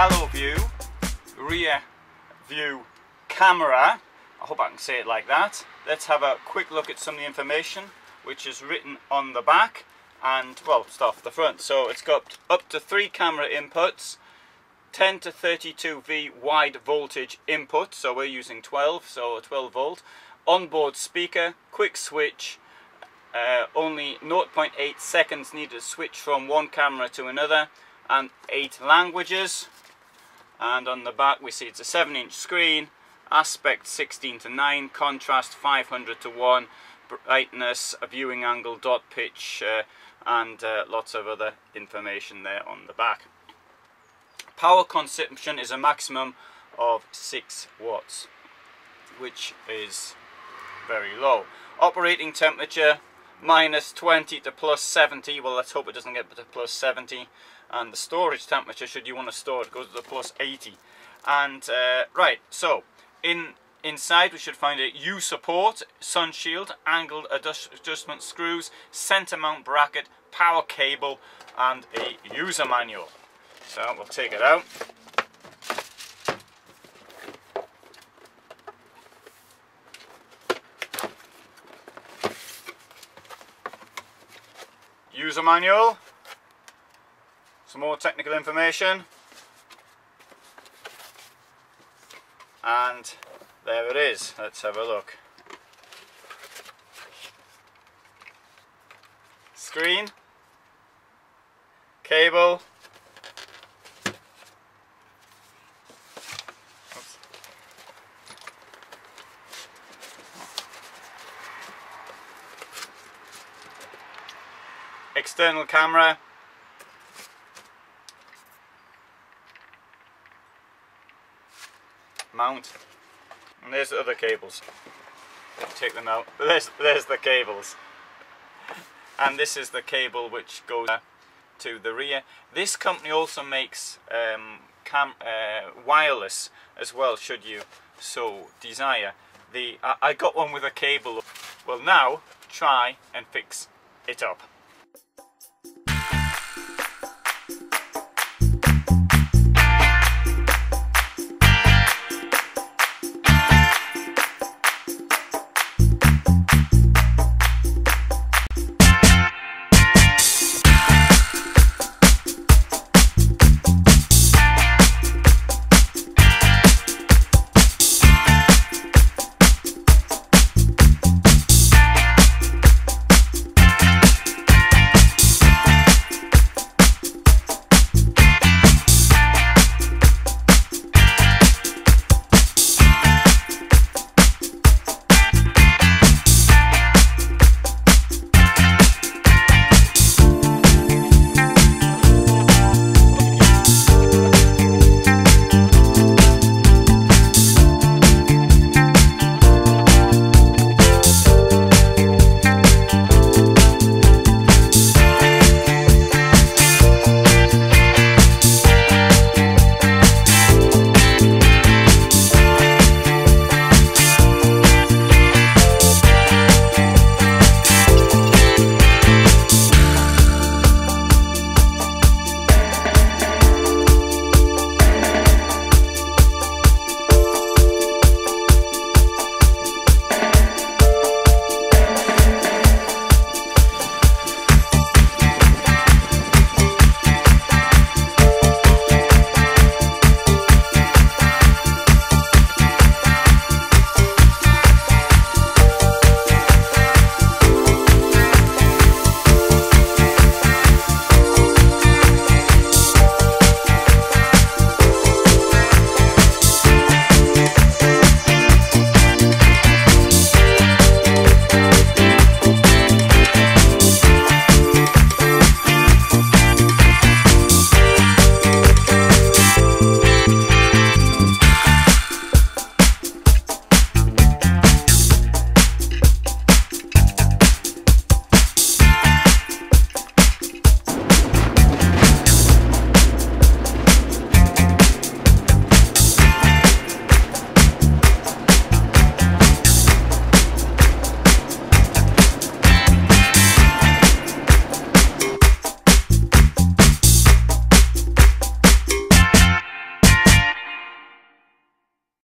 HaloView rear view camera. I hope I can say it like that. Let's have a quick look at some of the information which is written on the back, and well, start off the front. So it's got up to 3 camera inputs, 10 to 32V wide voltage input, so we're using 12, so a 12 volt, onboard speaker, quick switch, only 0.8 seconds needed to switch from one camera to another, and 8 languages. And on the back we see it's a 7-inch screen, aspect 16:9, contrast 500:1, brightness, a viewing angle, dot pitch, and lots of other information there on the back. Power consumption is a maximum of 6 watts, which is very low. Operating temperature -20 to +70. Well, let's hope it doesn't get to +70. And the storage temperature, should you want to store it, goes to +80. And right, so inside we should find a U support, sun shield, angled adjustment screws, center mount bracket, power cable, and a user manual. So we'll take it out. User manual. Some more technical information. And there it is. Let's have a look. Screen, cable, oops. External camera, mount, and there's the other cables. Take them out. There's the cables. And this is the cable which goes to the rear. This company also makes wireless as well, should you so desire. I got one with a cable. Well, now try and fix it up.